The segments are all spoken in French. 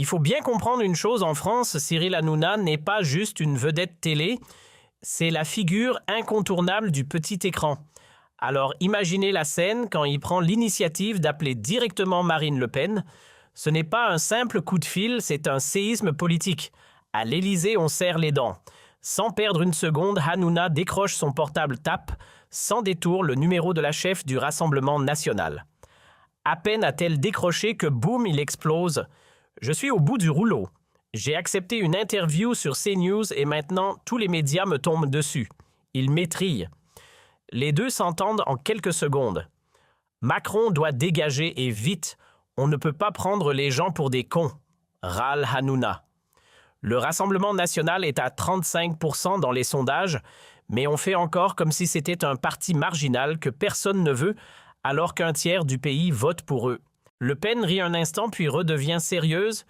Il faut bien comprendre une chose en France, Cyril Hanouna n'est pas juste une vedette télé, c'est la figure incontournable du petit écran. Alors imaginez la scène quand il prend l'initiative d'appeler directement Marine Le Pen. Ce n'est pas un simple coup de fil, c'est un séisme politique. À l'Élysée, on serre les dents. Sans perdre une seconde, Hanouna décroche son portable tape, sans détour le numéro de la chef du Rassemblement national. À peine a-t-elle décroché que boum, il explose. Je suis au bout du rouleau. J'ai accepté une interview sur CNews et maintenant tous les médias me tombent dessus. Ils m'étrillent. Les deux s'entendent en quelques secondes. Macron doit dégager et vite. On ne peut pas prendre les gens pour des cons, râle Hanouna. Le Rassemblement national est à 35% dans les sondages, mais on fait encore comme si c'était un parti marginal que personne ne veut, alors qu'un tiers du pays vote pour eux. Le Pen rit un instant puis redevient sérieuse.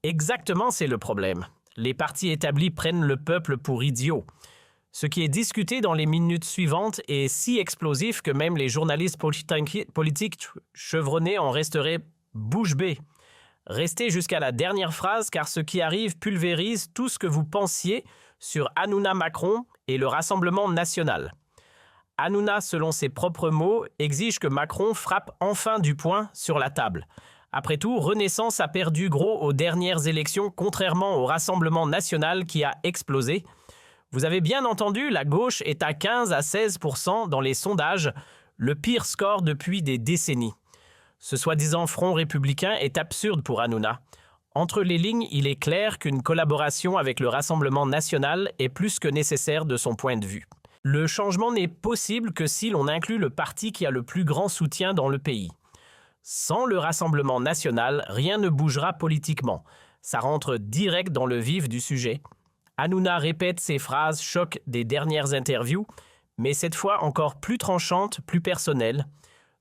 Exactement, c'est le problème. Les partis établis prennent le peuple pour idiot. Ce qui est discuté dans les minutes suivantes est si explosif que même les journalistes politiques chevronnés en resteraient bouche bée. Restez jusqu'à la dernière phrase car ce qui arrive pulvérise tout ce que vous pensiez sur Hanouna Macron et le Rassemblement national. Hanouna, selon ses propres mots, exige que Macron frappe enfin du poing sur la table. Après tout, Renaissance a perdu gros aux dernières élections, contrairement au Rassemblement national qui a explosé. Vous avez bien entendu, la gauche est à 15 à 16% dans les sondages, le pire score depuis des décennies. Ce soi-disant front républicain est absurde pour Hanouna. Entre les lignes, il est clair qu'une collaboration avec le Rassemblement national est plus que nécessaire de son point de vue. Le changement n'est possible que si l'on inclut le parti qui a le plus grand soutien dans le pays. Sans le Rassemblement national, rien ne bougera politiquement. Ça rentre direct dans le vif du sujet. Hanouna répète ces phrases choc des dernières interviews, mais cette fois encore plus tranchantes, plus personnelles.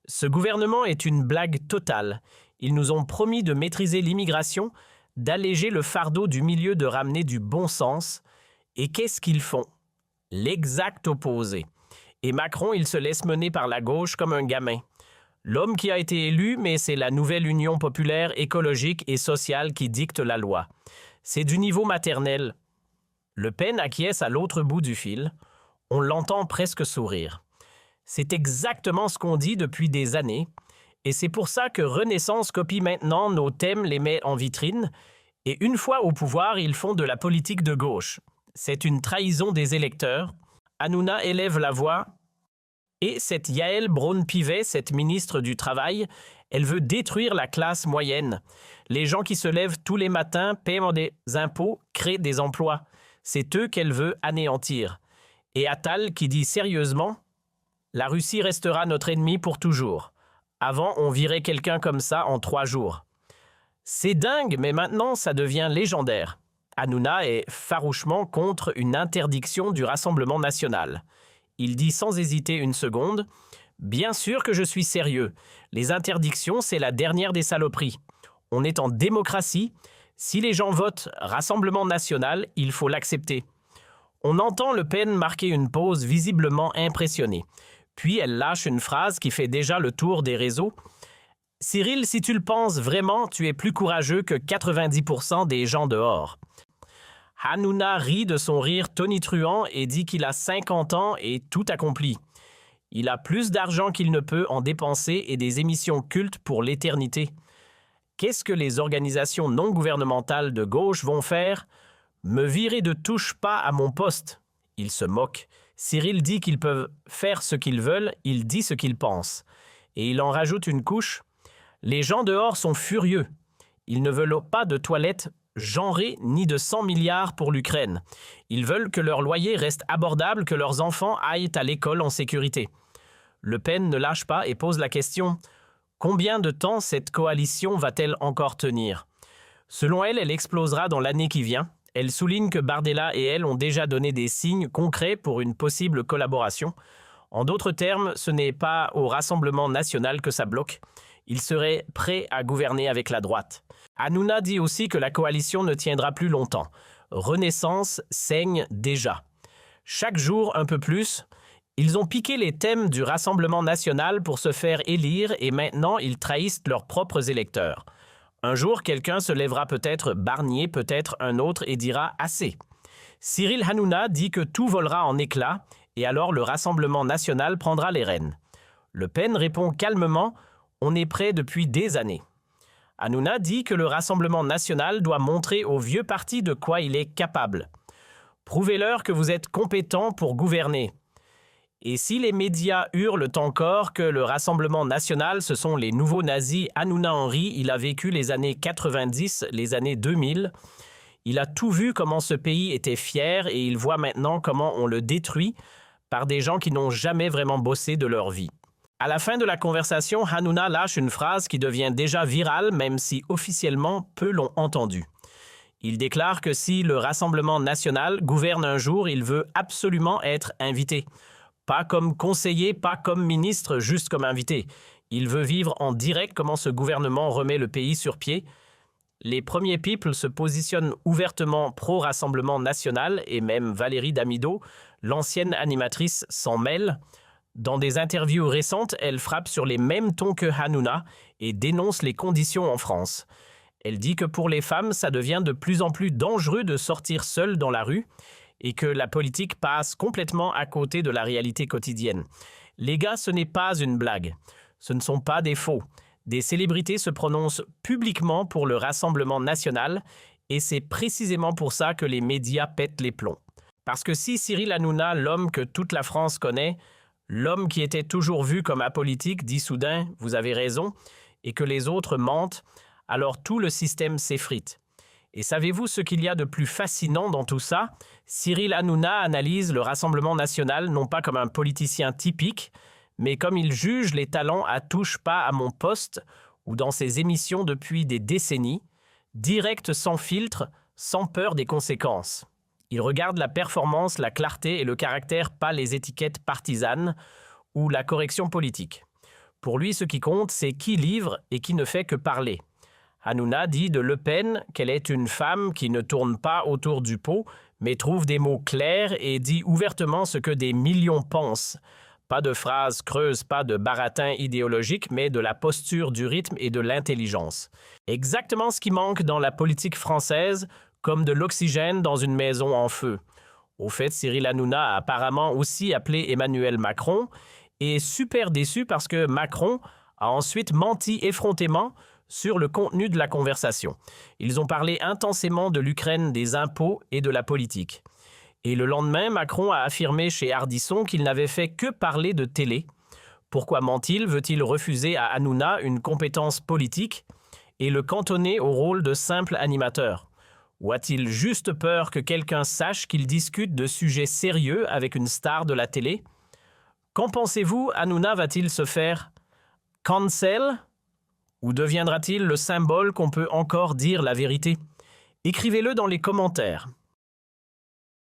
Ce gouvernement est une blague totale. Ils nous ont promis de maîtriser l'immigration, d'alléger le fardeau du milieu, de ramener du bon sens. Et qu'est-ce qu'ils font? L'exact opposé. Et Macron, il se laisse mener par la gauche comme un gamin. L'homme qui a été élu, mais c'est la nouvelle union populaire, écologique et sociale qui dicte la loi. C'est du niveau maternel. Le Pen acquiesce à l'autre bout du fil. On l'entend presque sourire. C'est exactement ce qu'on dit depuis des années. Et c'est pour ça que Renaissance copie maintenant nos thèmes, les met en vitrine. Et une fois au pouvoir, ils font de la politique de gauche. C'est une trahison des électeurs. Hanouna élève la voix. Et cette Yaël Braun-Pivet, cette ministre du Travail, elle veut détruire la classe moyenne. Les gens qui se lèvent tous les matins, paient des impôts, créent des emplois. C'est eux qu'elle veut anéantir. Et Attal qui dit sérieusement « La Russie restera notre ennemi pour toujours. Avant, on virait quelqu'un comme ça en 3 jours. » C'est dingue, mais maintenant, ça devient légendaire. Hanouna est farouchement contre une interdiction du Rassemblement national. Il dit sans hésiter une seconde « Bien sûr que je suis sérieux. Les interdictions, c'est la dernière des saloperies. On est en démocratie. Si les gens votent Rassemblement national, il faut l'accepter. » On entend Le Pen marquer une pause visiblement impressionnée. Puis elle lâche une phrase qui fait déjà le tour des réseaux. « Cyril, si tu le penses vraiment, tu es plus courageux que 90% des gens dehors. » Hanouna rit de son rire tonitruant et dit qu'il a 50 ans et tout accompli. Il a plus d'argent qu'il ne peut en dépenser et des émissions cultes pour l'éternité. Qu'est-ce que les organisations non gouvernementales de gauche vont faire? Me virer de touche pas à mon poste. Il se moque. Cyril dit qu'ils peuvent faire ce qu'ils veulent, il dit ce qu'il pense. Et il en rajoute une couche. Les gens dehors sont furieux. Ils ne veulent pas de toilettes genrées ni de 100 milliards pour l'Ukraine. Ils veulent que leur loyer reste abordable, que leurs enfants aillent à l'école en sécurité. Le Pen ne lâche pas et pose la question « Combien de temps cette coalition va-t-elle encore tenir ?» Selon elle, elle explosera dans l'année qui vient. Elle souligne que Bardella et elle ont déjà donné des signes concrets pour une possible collaboration. En d'autres termes, ce n'est pas au Rassemblement national que ça bloque. Il serait prêt à gouverner avec la droite. Hanouna dit aussi que la coalition ne tiendra plus longtemps. Renaissance saigne déjà. Chaque jour un peu plus, ils ont piqué les thèmes du Rassemblement national pour se faire élire et maintenant ils trahissent leurs propres électeurs. Un jour, quelqu'un se lèvera peut-être Barnier, peut-être un autre et dira « assez ». Cyril Hanouna dit que tout volera en éclats et alors le Rassemblement national prendra les rênes. Le Pen répond calmement « on est prêt depuis des années ». Hanouna dit que le Rassemblement national doit montrer au vieux parti de quoi il est capable. Prouvez-leur que vous êtes compétents pour gouverner. Et si les médias hurlent encore que le Rassemblement national, ce sont les nouveaux nazis, Hanouna Henry, il a vécu les années 90, les années 2000. Il a tout vu comment ce pays était fier et il voit maintenant comment on le détruit par des gens qui n'ont jamais vraiment bossé de leur vie. À la fin de la conversation, Hanouna lâche une phrase qui devient déjà virale, même si officiellement peu l'ont entendue. Il déclare que si le Rassemblement national gouverne un jour, il veut absolument être invité. Pas comme conseiller, pas comme ministre, juste comme invité. Il veut vivre en direct comment ce gouvernement remet le pays sur pied. Les premiers People se positionnent ouvertement pro-Rassemblement national et même Valérie Damido, l'ancienne animatrice, s'en mêle. Dans des interviews récentes, elle frappe sur les mêmes tons que Hanouna et dénonce les conditions en France. Elle dit que pour les femmes, ça devient de plus en plus dangereux de sortir seule dans la rue et que la politique passe complètement à côté de la réalité quotidienne. Les gars, ce n'est pas une blague. Ce ne sont pas des faux. Des célébrités se prononcent publiquement pour le Rassemblement national et c'est précisément pour ça que les médias pètent les plombs. Parce que si Cyril Hanouna, l'homme que toute la France connaît, l'homme qui était toujours vu comme apolitique, dit soudain « vous avez raison » et que les autres mentent, alors tout le système s'effrite. Et savez-vous ce qu'il y a de plus fascinant dans tout ça? Cyril Hanouna analyse le Rassemblement national non pas comme un politicien typique, mais comme il juge les talents à Touche pas à mon poste ou dans ses émissions depuis des décennies, direct sans filtre, sans peur des conséquences. Il regarde la performance, la clarté et le caractère, pas les étiquettes partisanes ou la correction politique. Pour lui, ce qui compte, c'est qui livre et qui ne fait que parler. Hanouna dit de Le Pen qu'elle est une femme qui ne tourne pas autour du pot, mais trouve des mots clairs et dit ouvertement ce que des millions pensent. Pas de phrases creuses, pas de baratin idéologique, mais de la posture, du rythme et de l'intelligence. Exactement ce qui manque dans la politique française, comme de l'oxygène dans une maison en feu. Au fait, Cyril Hanouna a apparemment aussi appelé Emmanuel Macron et est super déçu parce que Macron a ensuite menti effrontément sur le contenu de la conversation. Ils ont parlé intensément de l'Ukraine, des impôts et de la politique. Et le lendemain, Macron a affirmé chez Ardisson qu'il n'avait fait que parler de télé. Pourquoi ment-il? Veut-il refuser à Hanouna une compétence politique et le cantonner au rôle de simple animateur? Ou a-t-il juste peur que quelqu'un sache qu'il discute de sujets sérieux avec une star de la télé? Qu'en pensez-vous? Hanouna va-t-il se faire cancel? Ou deviendra-t-il le symbole qu'on peut encore dire la vérité? Écrivez-le dans les commentaires.